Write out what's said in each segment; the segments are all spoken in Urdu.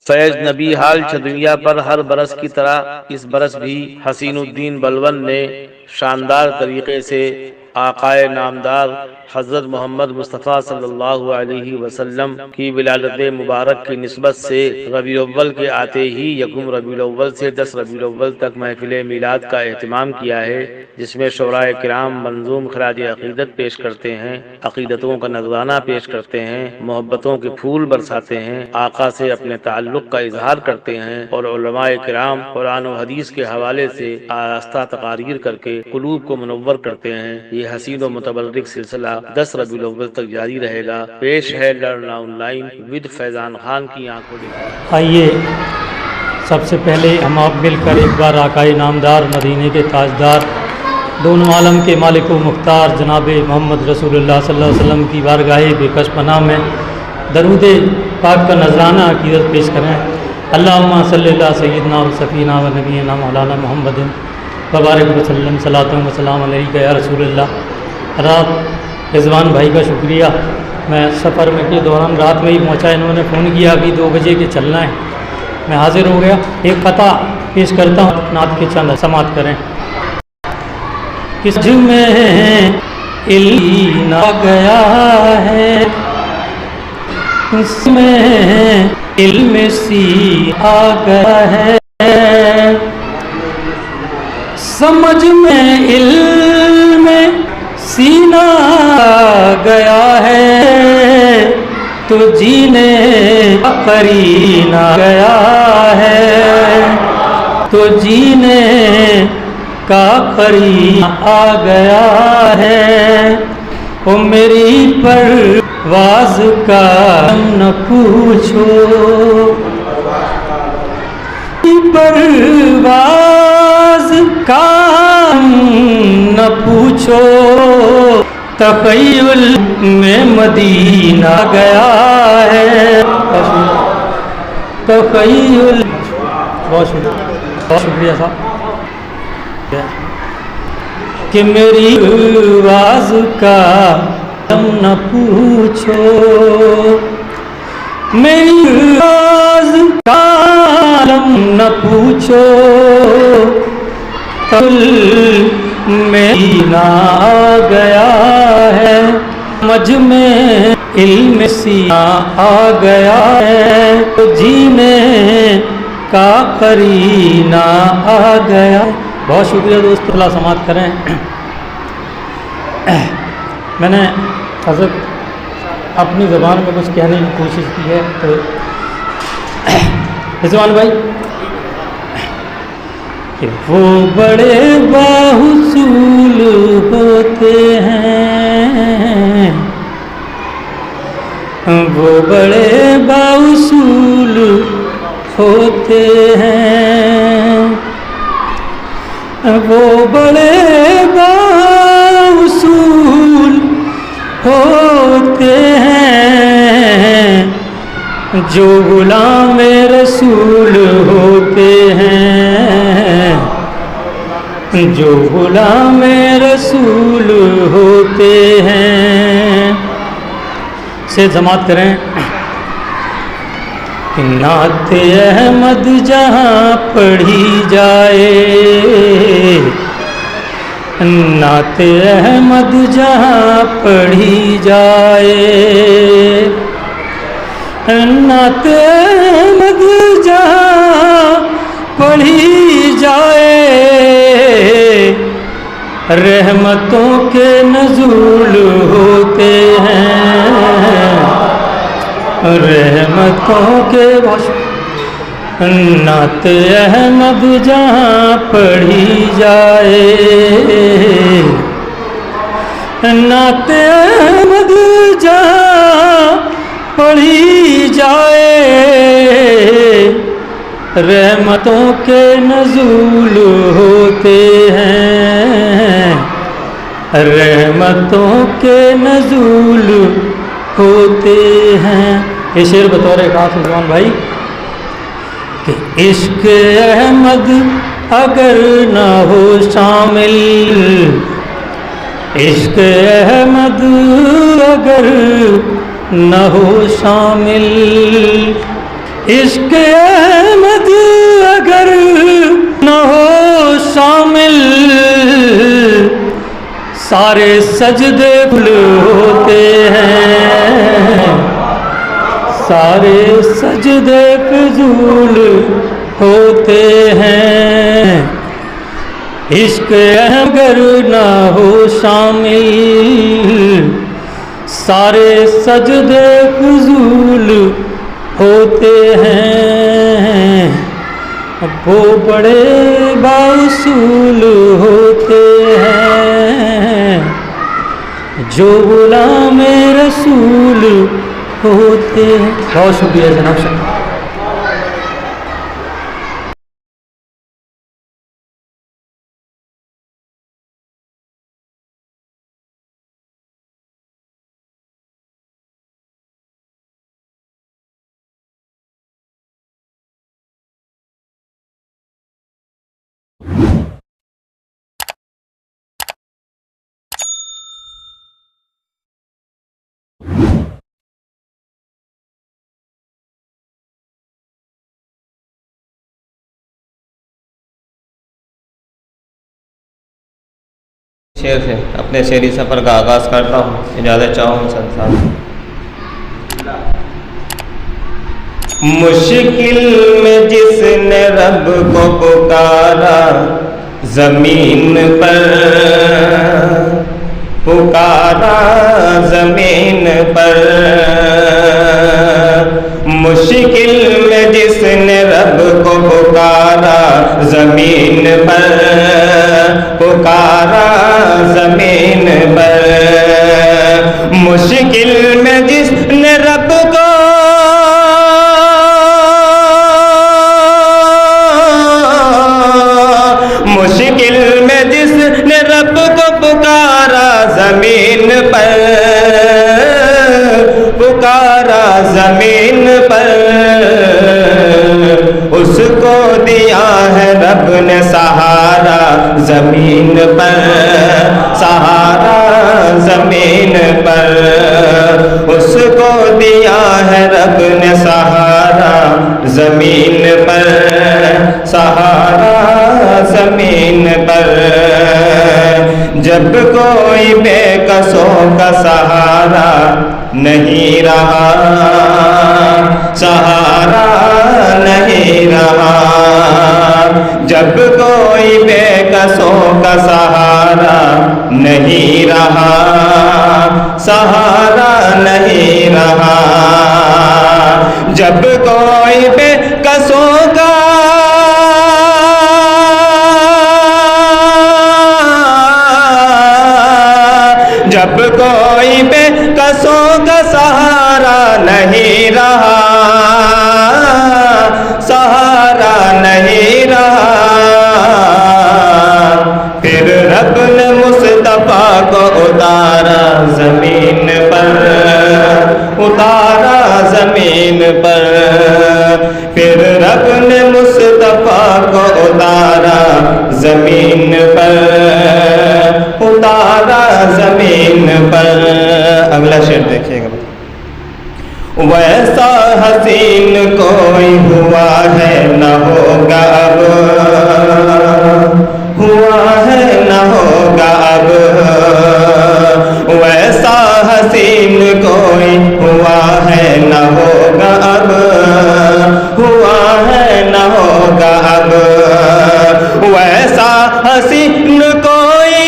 فیض نبی حال چھ دنیا پر ہر برس کی طرح اس برس بھی حسین الدین بلون نے شاندار طریقے سے آقائے نامدار حضرت محمد مصطفیٰ صلی اللہ علیہ وسلم کی ولادت مبارک کی نسبت سے ربیع الاول کے آتے ہی یکم ربیع الاول سے 10 ربیع الاول تک محفل میلاد کا اہتمام کیا ہے، جس میں شعراء کرام منظوم خراج عقیدت پیش کرتے ہیں، عقیدتوں کا نذرانہ پیش کرتے ہیں، محبتوں کے پھول برساتے ہیں، آقا سے اپنے تعلق کا اظہار کرتے ہیں، اور علماء کرام قرآن و حدیث کے حوالے سے آراستہ تقاریر کر کے قلوب کو منور کرتے ہیں۔ یہ حسین و متبرک سلسلہ 10 ربیع الاول تک جاری رہے گا۔ پیش ہے لرنا آن لائن ود فیضان خان کی آنکھوں دیکھیں۔ آئیے سب سے پہلے ہم آپ مل کر ایک بار آقائے نامدار مدینے کے تاجدار دونوں عالم کے مالک و مختار جناب محمد رسول اللہ صلی اللہ علیہ وسلم کی بارگاہ بے کش پناہ میں درود پاک کا نذرانہ عقیدت پیش کریں۔ اللہم صلی اللہ سیدنا و سفینہ و نبینا مولانا محمد وبارک وسلم صلاۃ و سلام علیکہ یا رسول اللہ۔ رات رضوان بھائی کا شکریہ، میں سفر میں کے دوران رات میں ہی پہنچا، انہوں نے فون کیا ابھی 2 بجے کے چلنا ہے، میں حاضر ہو گیا۔ ایک قطع پیش کرتا ہوں، نعت کے چند سماعت کریں۔ کس میں علم آ گیا ہے، اس میں علم سی آ گیا ہے، سمجھ میں علم سینہ آ گیا ہے، تو جینے کا قرین آ گیا ہے، تو جینے کا قرین آ گیا ہے۔ او میری پرواز کا نہ پوچھو، پرواز کا نہ پوچھو، تخیل میں مدینہ گیا ہے، تخیل۔ بہت شکریہ صاحب کہ میری آواز کا تم نہ پوچھو، میری آواز کا تم نہ پوچھو، تل مدینہ آ گیا ہے، مجھ میں علم سینا آ گیا ہے، جینے کا قرینہ آ گیا۔ بہت شکریہ دوست، اللہ سماعت کریں۔ میں نے حضرت اپنی زبان میں کچھ کہنے کی کوشش کی ہے، تو رضوان بھائی کہ وہ بڑے باحصول ہوتے ہیں، وہ بڑے باحصول ہوتے ہیں، وہ بڑے باحصول ہوتے ہیں، جو غلام رسول ہوتے ہیں، جو غلام رسول ہوتے ہیں۔ سے سماعت کریں۔ نعت احمد جہاں پڑھی جائے، نعت احمد جہاں پڑھی جائے، نعت احمد جہاں پڑھی جائے، رحمتوں کے نزول ہوتے ہیں، رحمتوں کے نعت احمد جہاں پڑھی جائے، نعت احمد جہاں پڑھی جائے، رحمتوں کے نزول ہوتے ہیں، رحمتوں کے نزول ہوتے ہیں۔ یہ شعر بطور خاص رضوان بھائی کہ عشق احمد اگر نہ ہو شامل، عشق احمد اگر نہ ہو شامل، عشق احمد اگر نہ ہو شامل سارے سجدے پھل ہوتے ہیں، سارے سجدے فضول ہوتے ہیں۔ عشق اگر نہ ہو شامل سارے سجدے فضول ہوتے ہیں، وہ بڑے باصول ہوتے ہیں جو غلام رسول ہوتے ہیں۔ بہت شکریہ جناب شاہ۔ شعر سے اپنے شعری سفر کا آغاز کرتا ہوں، اجازت چاہوں چند صاحب۔ مشکل میں جس نے رب کو پکارا زمین پر، پکارا زمین پر، مشکل میں جس نے رب کو پکارا زمین پر، پکارا زمین پر، مشکل میں جس نے رب کو مشکل میں جس نے رب کو پکارا زمین پر، پکارا زمین پر، اس کو دیا ہے رب نے سہارا زمین پر، سہارا زمین پر، اس کو دیا ہے رب نے سہارا زمین پر، سہارا زمین پر، جب کوئی بے کسوں کا سہارا نہیں رہا، سہارا نہیں رہا، جب کوئی بے کسوں کا سہارا نہیں رہا، سہارا نہیں رہا، جب کوئی بے کسوں کا جب کوئی بے کسوں کا سہارا نہیں رہا، سہارا نہیں رہا، پھر رب نے مصطفیٰ کو اتارا زمین پر، اتارا زمین پر، پھر رب نے مصطفیٰ کو اتارا زمین پر، اتارا زمین پر۔ اگلا شعر دیکھیے گا۔ ویسا حسین کوئی ہوا ہے نہ ہوگا اب، ہوا ہے نہ ہوگا اب، ویسا حسین کوئی ہوا ہے نہ ہوگا اب، ہوا ہے نہ ہوگا اب، ویسا حسین کوئی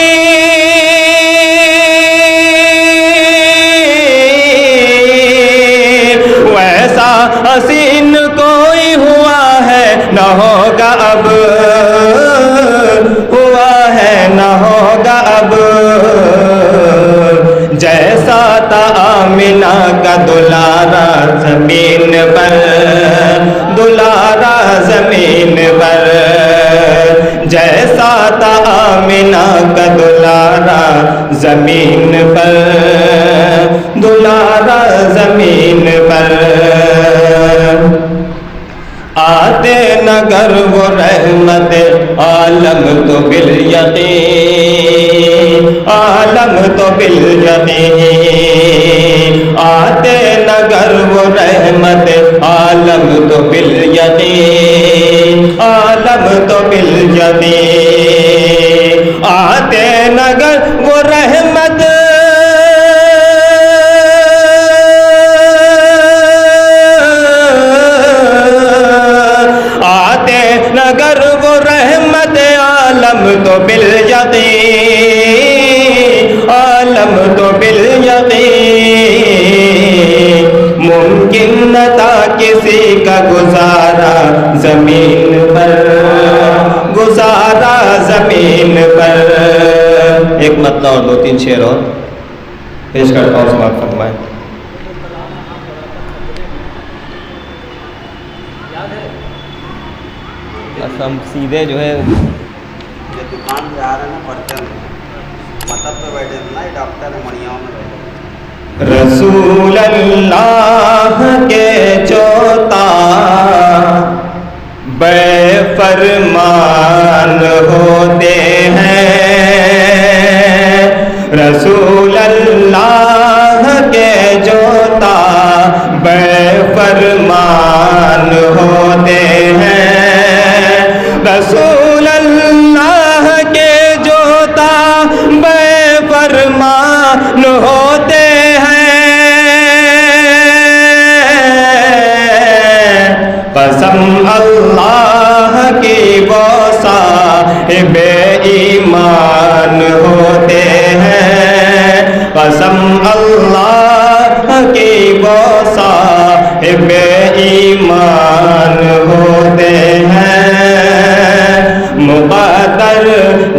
حسین کوئی ہوا ہے نہ ہوگا اب، ہوا ہے نہ ہوگا اب، جیسا تھا آمنہ کا دلارا زمین پر، دلارا زمین پر، جیسا تھا آمنہ کا دلارا زمین پر، دلارا زمین پر، آتے نگر وہ رحمت عالم تو بالیقین، عالم تو بالیقین، آتے نگر وہ رحمت عالم تو بالیقین، عالم تو بالیقین، آتے نگر وہ رحمت نگر وہ رحمت عالم تو بالیقین، عالم تو بالیقین، ممکن نہ تھا کسی کا گزارا زمین پر، گزارا زمین پر۔ ایک مطلب اور 2-3 شعر اور پیش کرتا ہوں، سماعت فرمائیں۔ ہم سیدھے جو ہے یہ دکان پہ آ رہے ہیں نا، پڑھتے ہیں مطلب پہ بیٹھے تھے نا، یہ ڈاکٹر ہے مڑیاؤں میں بیٹھے۔ رسول اللہ کے چوتا بے فرمان ہوتے ہیں، رسول اللہ کے چوتا بے فرمان ہوتے ہیں، رسول اللہ کے جوتا بے فرمان ہوتے ہیں، قسم اللہ کی وہ صاحب ایمان ہوتے ہیں، قسم اللہ کی وہ صاحب ایمان ہوتے ہیں، مقدر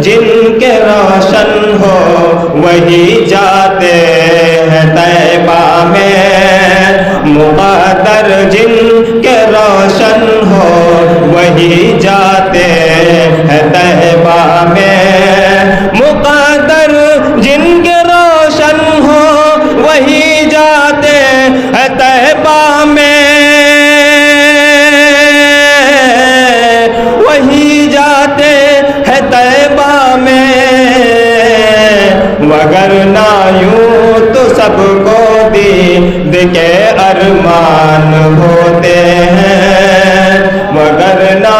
جن کے روشن ہو وہی جاتے ہیں طیبہ میں، مقدر جن کے روشن ہو وہی جاتے ہیں طیبہ میں، مقدر جن کے روشن ہو وہی جاتے ہیں طیبہ میں، وہی جاتے ہیں طیبہ میں، وگرنہ یوں تو سب کو دید کے ارمان ہوتے ہیں، وگرنہ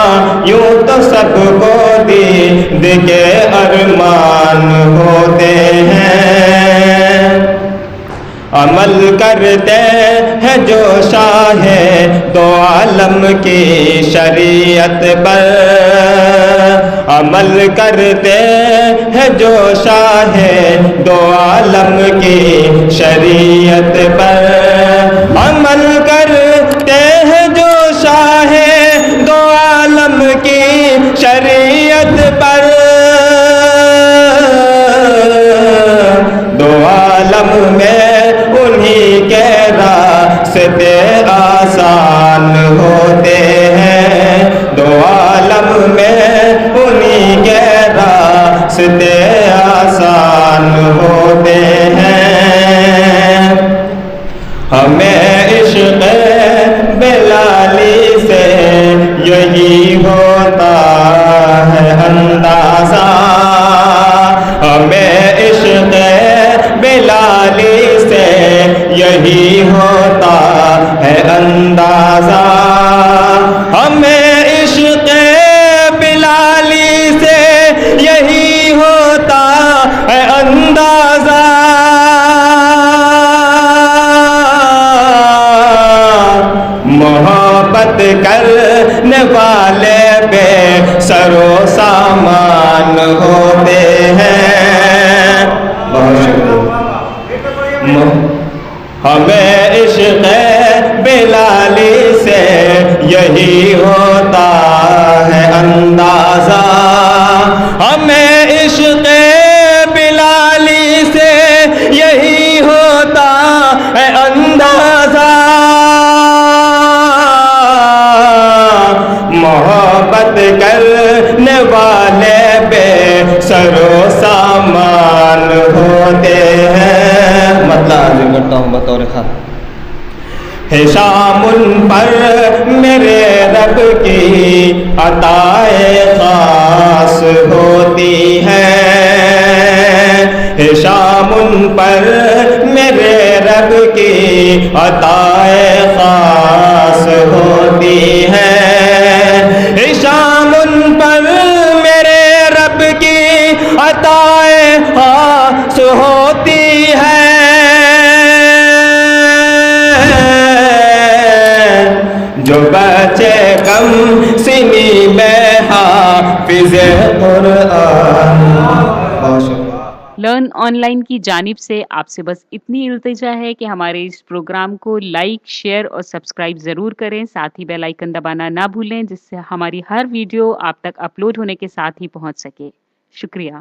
یوں تو سب کو دید کے ارمان ہوتے ہیں، عمل کرتے ہیں جو شاہ دو عالم کی شریعت پر، عمل کرتے ہیں جو شاہ دو عالم کی شریعت پر، عمل کرتے ہیں جو شاہ دو عالم کی شریعت پر، دو عالم میں انہی کے راستے آسان ہوتے ہیں، دو عالم میں انہی کے راستے آسان ہوتے ہیں، ہمیں عشق بلالی سے یہی ہوتا ہے اندازہ، ہمیں عشق بلالی سے یہی ہوتا ہے اندازہ، ہمیں عشق بلالی سے یہی ہوتا ہے اندازہ، محبت کرنے والے بے سر و سامان ہوتے ہیں، ہمیں عشق بلالی سے یہی ہوتا ہے اندازہ، ہمیں عشق بلالی سے یہی ہوتا ہے اندازہ، محبت کرنے والے بے سر و سامان ہوتے ہیں۔ مطلب عرض کرتا ہوں بطور خاص، ہے شام پر میرے رب کی عطائے خاص ہوتی ہے، ہے شام پر میرے رب کی عطائے خاص ہوتی ہے، شام ان پر میرے رب کی عطائے خاص ہوتی ہے، جو بچے کم سنی میں حافظ قرآن. بہت شکریہ. لرن آن لائن کی جانب سے آپ سے بس اتنی التجا ہے کہ ہمارے اس پروگرام کو لائک، شیئر اور سبسکرائب ضرور کریں، ساتھ ہی بیل آئیکن دبانا نہ بھولیں، جس سے ہماری ہر ویڈیو آپ تک اپلوڈ ہونے کے ساتھ ہی پہنچ سکے. شکریہ.